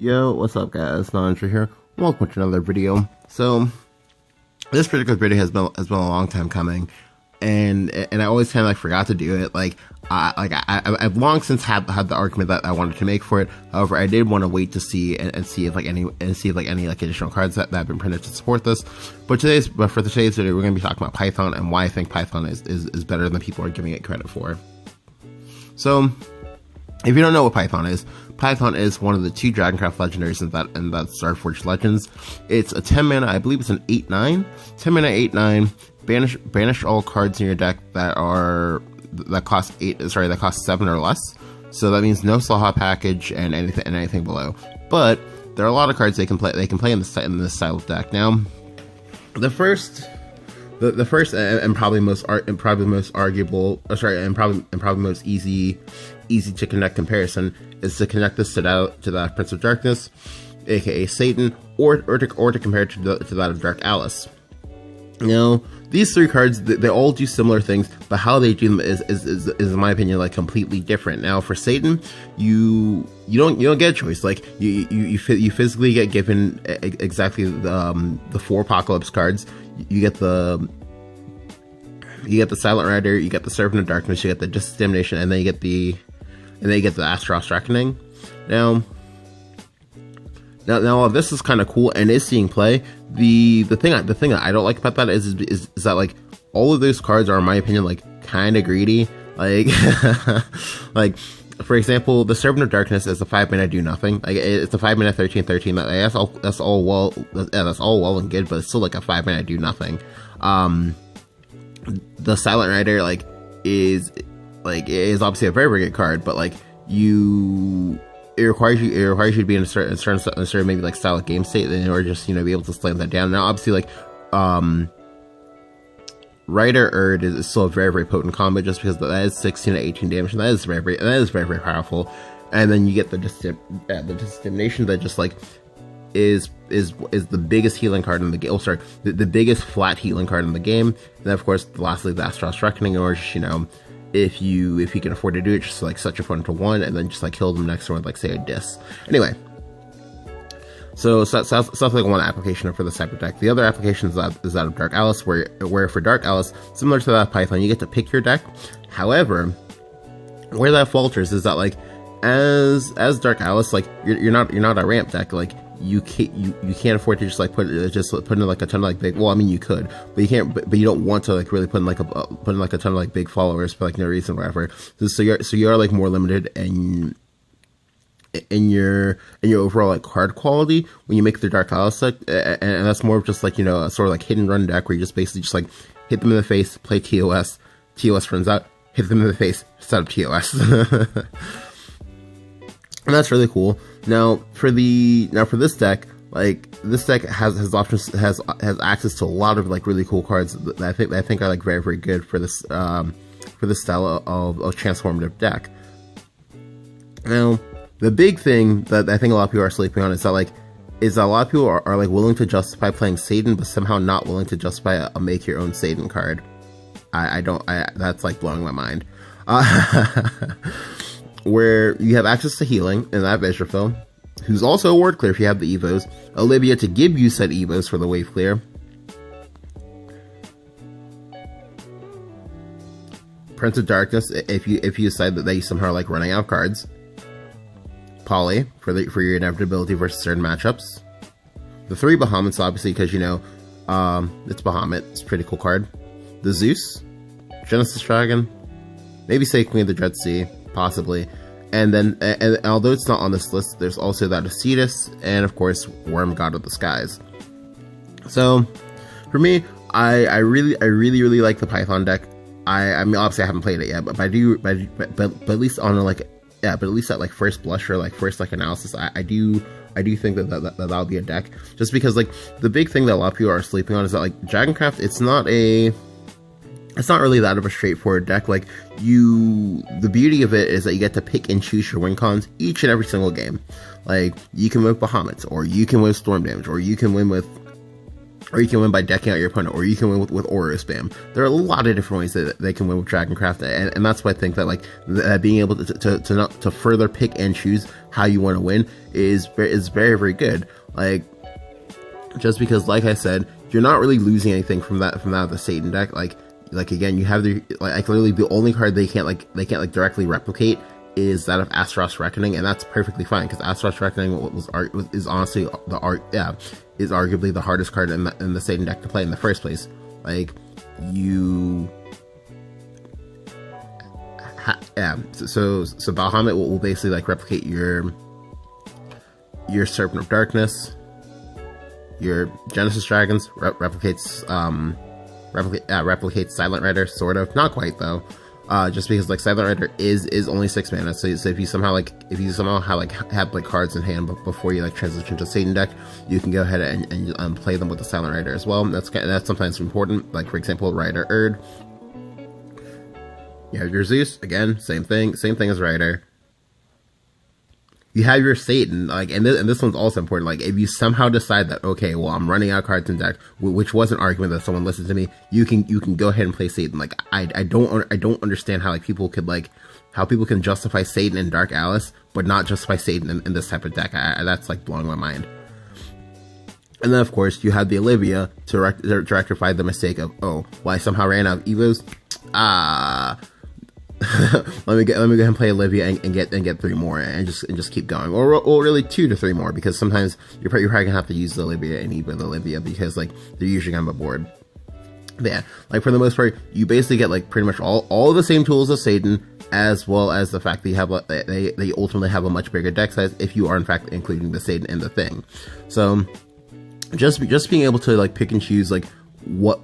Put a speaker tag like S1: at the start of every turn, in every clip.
S1: Yo, what's up guys, Nandra here. Welcome to another video. So, this particular video has been a long time coming, and I always kind of forgot to do it. I've long since had the argument that I wanted to make for it. However, I did want to wait to see and see if any additional cards that have been printed to support this. But for today's video, we're going to be talking about Python and why I think Python is better than people are giving it credit for. So, if you don't know what Python is one of the two Dragoncraft legendaries in that Starforged Legends. It's a 10 mana, I believe it's an 8/9. 10 mana 8/9. Banish all cards in your deck that cost 7 or less. So that means no Slaha package and anything below. But there are a lot of cards they can play in this style of deck. Now, the first and probably most arguable, and probably most easy to connect comparison is to connect this to that Prince of Darkness, aka Satan, or to compare it to that of Dark Alice. Now, these three cards, they all do similar things, but how they do them is in my opinion, like, completely different. Now, for Satan, you don't get a choice. Like, you physically get given exactly the 4 Apocalypse cards. You get the Silent Rider, you get the Servant of Darkness, you get the Dissemination, and then you get the Astaroth's Reckoning. Now, while this is kind of cool and is seeing play, the thing that I don't like about that is that, like, all of those cards are, in my opinion, like, kind of greedy. Like, like, for example, the Servant of Darkness is a 5 mana do nothing. Like, it's a 5 mana 13/13. That's all well and good, but it's still like a 5 mana do nothing. The Silent Rider, like, is obviously a very, very good card, but, like, it requires you to be in a certain maybe, like, style of game state in order to just, be able to slam that down. Now, obviously, like, Rider Erd is still a very, very potent combo, just because that is 16 to 18 damage, and that is very, very powerful. And then you get the Dissemination that just, like, is the biggest healing card in the game. Oh, sorry, the biggest flat healing card in the game. And then, of course, lastly, the Astaroth's Reckoning, or just, if you can afford to do it, just, like, set your opponent to 1 and then just, like, kill them next turn with, like, say, a Dis. Anyway, so that's like one application for this type of deck. The other application is that of Dark Alice, where for Dark Alice, similar to that of Python, you get to pick your deck. However, where that falters is that, like, as Dark Alice, like, you're not a ramp deck. Like, you can't afford to just, like, put in, like, a ton of, like, big, well, I mean, you could, but you can't, but you don't want to, like, really put in, like, a ton of, like, big followers for, like, no reason or whatever. So you are like, more limited in your overall, like, card quality when you make the Dark Alice deck, and that's more of just, like, a sort of, like, hidden run deck where you just basically just, like, hit them in the face, play TOS runs out, hit them in the face, set up TOS. And that's really cool. Now for this deck, like, this deck has options, has access to a lot of, like, really cool cards that I think are, like, very, very good for this style of transformative deck. Now, the big thing that I think a lot of people are sleeping on is that a lot of people are like, willing to justify playing Satan, but somehow not willing to justify a make your own Satan card. That's, like, blowing my mind. Where you have access to healing in that Vizraphil, who's also a ward clear if you have the Evos, Olivia to give you said Evos for the wave clear, Prince of Darkness if you decide that you somehow are, like, running out of cards, Polly for your inevitability versus certain matchups, the 3 Bahamut's obviously because it's Bahamut, it's a pretty cool card, the Zeus, Genesis Dragon, maybe say Queen of the Dread Sea, possibly, and then and although it's not on this list, there's also that of Cetus, and of course Worm, God of the Skies. So for me, I really like the Python deck. I mean, obviously I haven't played it yet, but at least on but at least at, like, first blush or, like, first, like, analysis, I do think that'll be a deck, just because, like, the big thing that a lot of people are sleeping on is that, like, Dragoncraft, it's not really that of a straightforward deck. Like, the beauty of it is that you get to pick and choose your wincons each and every single game. Like, you can win with Bahamut, or you can win with Storm Damage, or you can win with or you can win by decking out your opponent, or you can win with aura spam. There are a lot of different ways that they can win with Dragoncraft, and that's why I think that like being able to further pick and choose how you want to win is very, very good. Like, just because, like I said, you're not really losing anything from that of the Satan deck. Like again, you have the literally the only card they can't directly replicate is that of Astaroth's Reckoning, and that's perfectly fine because Astaroth's Reckoning is honestly is arguably the hardest card in the Satan deck to play in the first place. Like, so Bahamut will basically like replicate your Serpent of Darkness, your Genesis Dragons replicates Silent Rider, sort of, not quite though. Just because like Silent Rider is only 6 mana, so if you somehow have like cards in hand before you like transition to Satan deck, you can go ahead and play them with the Silent Rider as well. That's sometimes important. Like, for example, Rider Erd. You have your Zeus, again, same thing as Rider. You have your Satan, like, and this one's also important. Like, if you somehow decide that, okay, well, I'm running out of cards in deck, which was an argument that someone listened to me, you can go ahead and play Satan. Like, I don't understand how people can justify Satan in Dark Alice, but not justify Satan in this type of deck. That's like blowing my mind. And then of course you have the Olivia to rectify the mistake of, oh, well, I somehow ran out of Evos. let me go ahead and play Olivia and get 3 more and just keep going, or really 2 to 3 more, because sometimes you're probably gonna have to use the Olivia and Eva the Olivia because like they're usually on the board. But yeah, like for the most part, you basically get like pretty much all the same tools as Satan, as well as the fact that you have they ultimately have a much bigger deck size if you are in fact including the Satan in the thing. So just being able to like pick and choose like what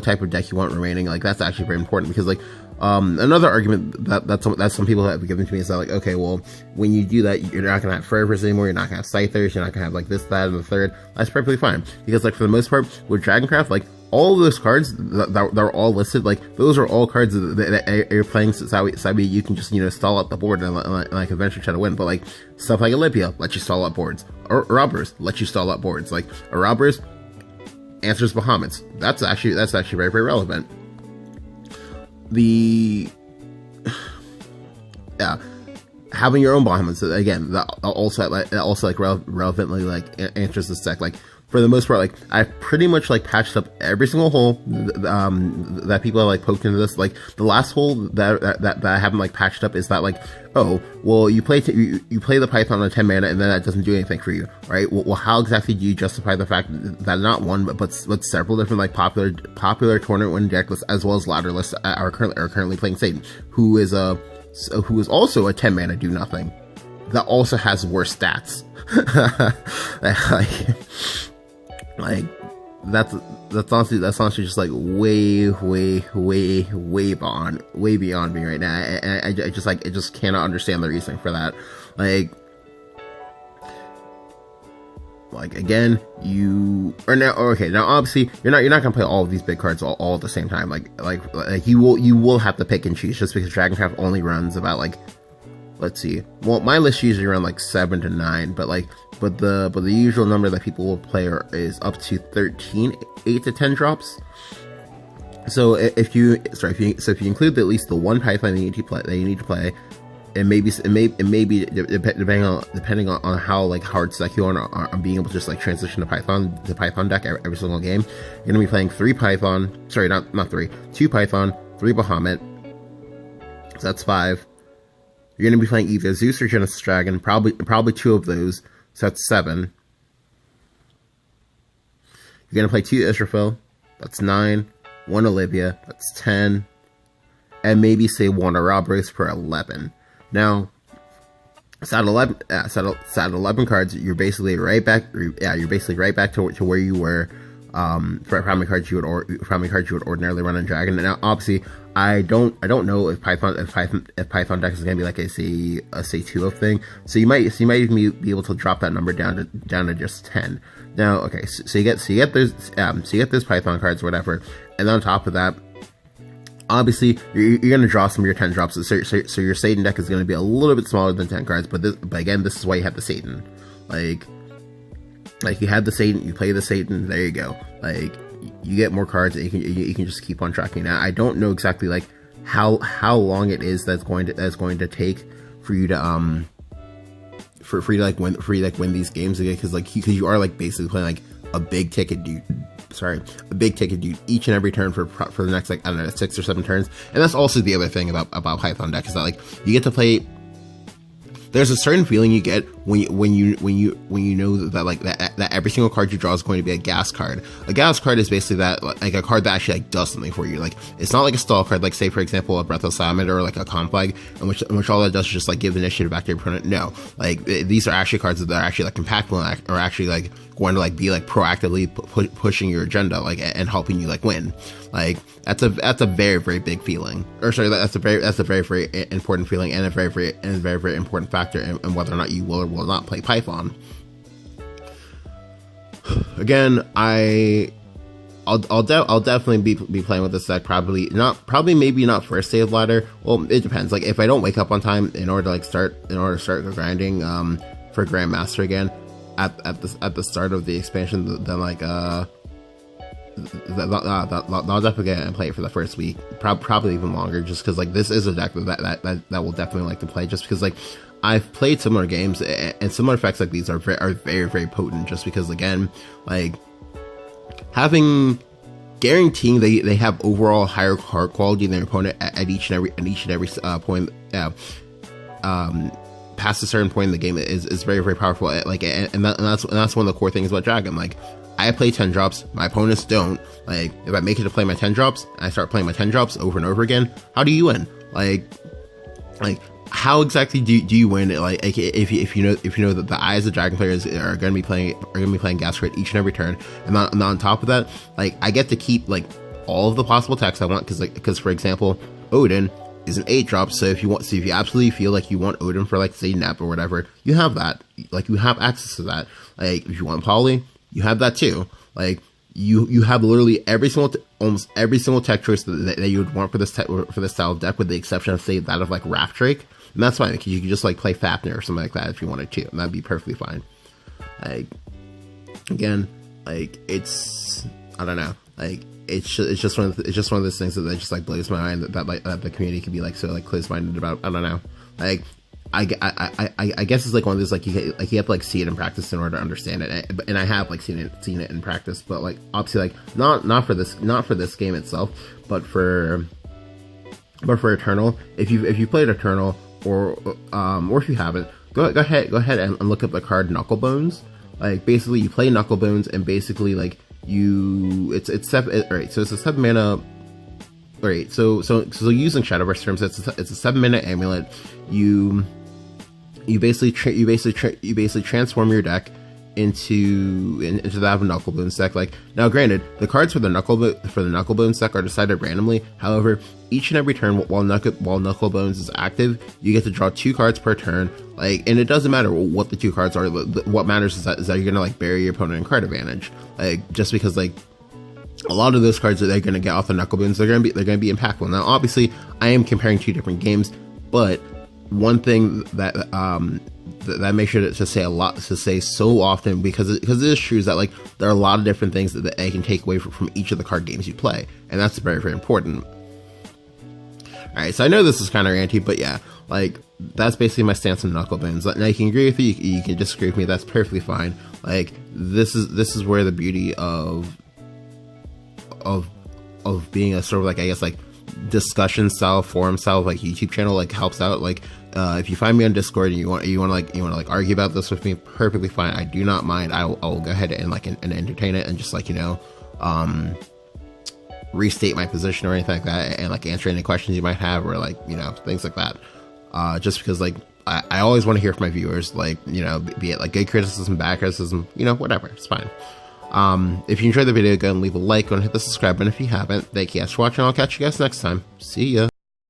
S1: type of deck you want remaining, like that's actually very important, because like another argument that some people have given to me is that like, okay, well, when you do that, you're not gonna have Fervors anymore, you're not gonna have Scythers, you're not gonna have like this, that, and the third. That's perfectly fine, because like for the most part with Dragoncraft, like all of those cards that are all listed, like those are all cards that you're playing Sabi, you can just, you know, stall out the board and like eventually try to win. But like stuff like Olivia lets you stall out boards, or Robbers lets you stall out boards. Like a Robbers answers Bahamuts. That's actually very, very relevant. Having your own Bahamuts, again, that also relevantly like answers this deck. Like for the most part, like I've pretty much like patched up every single hole that people have like poked into this. Like the last hole that I haven't like patched up is that like, oh, well, you play the Python on 10 mana and then that doesn't do anything for you, right? Well, how exactly do you justify the fact that not one but several different like popular tournament winning deck lists as well as ladder lists are currently playing Satan, who is also a 10 mana do nothing that also has worse stats. like that's honestly just like way beyond me right now. And I just cannot understand the reasoning for that. Like again, now obviously you're not gonna play all of these big cards all at the same time. Like you will have to pick and choose, just because Dragoncraft only runs about like, let's see, well, my list usually around like 7 to 9, but the usual number that people will play is up to 13, 8 to 10 drops. So if you include at least the one Python that you need to play, it may be depending on how like hard stuck you are on being able to just like transition to Python deck every single game. You're gonna be playing 2 Python, 3 Bahamut. So that's 5. You're gonna be playing either Zeus or Genesis Dragon, probably 2 of those. So that's 7. You're gonna play 2 Israfel. That's 9. 1 Olivia. That's 10. And maybe say 1 Ouroboros for 11. Now, set 11 cards. You're basically right back. You're basically right back to where you were. For how many cards you would ordinarily run in Dragon. And now, obviously, I don't know if Python deck is gonna be like a 2 of thing. So you might even be able to drop that number down to just 10. Now, okay, so you get those Python cards or whatever, and then on top of that, obviously you're gonna draw some of your 10 drops. So your Satan deck is gonna be a little bit smaller than 10 cards, but again, this is why you have the Satan. Like, Like, you have the Satan, you play the Satan, there you go. Like, you get more cards, and you can just keep on tracking. Now, I don't know exactly like how long it is that's going to take for you to for you to win these games again, because you are like basically playing like a big ticket dude. A big ticket dude each and every turn for the next, like, I don't know, 6 or 7 turns. And that's also the other thing about Python deck, is that like you get to play. There's a certain feeling you get when you know that every single card you draw is going to be a gas card. A gas card is basically that, like, a card that actually like does something for you. Like, it's not like a stall card, like say for example a Breath of Salamander or like a Conflag, in which all that does is just like give initiative back to your opponent. No, like these are actually cards that are actually like impactful, or actually like going to like be like proactively pushing your agenda, like, and helping you like win. Like, that's a very, very big feeling, or sorry, that's a very, very important feeling, and a very, very important factor in whether or not you will or will not play Python. Again, I'll definitely be playing with this deck. Maybe not first day of ladder. Well, it depends. Like, if I don't wake up on time in order to start the grinding for Grandmaster again at the start of the expansion, then like I'll definitely get and play it for the first week, probably even longer, just because like this is a deck that will definitely like to play, just because like I've played similar games, and similar effects like these are very, very potent, just because, again, like, guaranteeing they have overall higher card quality than their opponent at each and every point, past a certain point in the game is very, very powerful. Like, and that's one of the core things about Dragon. Like, I play 10 drops, my opponents don't. Like, if I make it to play my 10 drops, I start playing my 10 drops over and over again, how do you win? Like how exactly do you win? Like, if you know that the eyes of Dragon players are going to be playing gas card each and every turn, and on top of that, like, I get to keep like all of the possible attacks I want, because for example, Odin is an 8-drop, so if you absolutely feel like you want Odin for, like, say Nep or whatever, you have that. Like, you have access to that. Like, if you want Poly, you have that too. Like, you have literally almost every single tech choice that you would want for this style of deck, with the exception of, say, that of like Raft Drake. And that's fine, because you can just like play Fafnir or something like that if you wanted to, and that'd be perfectly fine. Like, again, like, I don't know, like, it's just one of those things that just like blows my mind that the community can be like so like close-minded about. I don't know, like, I guess it's like one of those, like, you have to like see it in practice in order to understand it, and I have like seen it in practice, but like obviously like not for this game itself, but for Eternal. If you played Eternal, or if you haven't, go ahead and look up the card Knucklebones. Like, basically you play Knucklebones, and basically like it's 7, so it's a 7 mana. Alright, so using Shadowverse terms, it's a 7 mana amulet. You basically transform your deck into that of a Knucklebones deck. Like, now granted, the cards for the Knucklebones deck are decided randomly. However, each and every turn while Knucklebones is active, you get to draw 2 cards per turn. Like, and it doesn't matter what the 2 cards are. What matters is that you're gonna like bury your opponent in card advantage. Like, just because like a lot of those cards that they're gonna get off the Knucklebones, they're gonna be impactful. Now, obviously, I am comparing 2 different games, but one thing that I make sure to say so often, because it is true, is that like there are a lot of different things that they can take away from each of the card games you play, and that's very, very important. Alright, so I know this is kind of ranty, but yeah, like, that's basically my stance on Knucklebones. Now, you can agree with me, you can disagree with me, that's perfectly fine. Like, this is where the beauty of being a sort of like, I guess, like, discussion style, forum style, like, YouTube channel, like, helps out. Like, if you find me on Discord and you want to argue about this with me, perfectly fine. I do not mind. I will go ahead and like and entertain it, and just like, restate my position or anything like that, and like answer any questions you might have, or like, things like that. Just because like I always want to hear from my viewers, like, be it like good criticism, bad criticism, whatever, it's fine. If you enjoyed the video, go and leave a like, go and hit the subscribe button if you haven't. Thank you guys for watching. I'll catch you guys next time. See ya.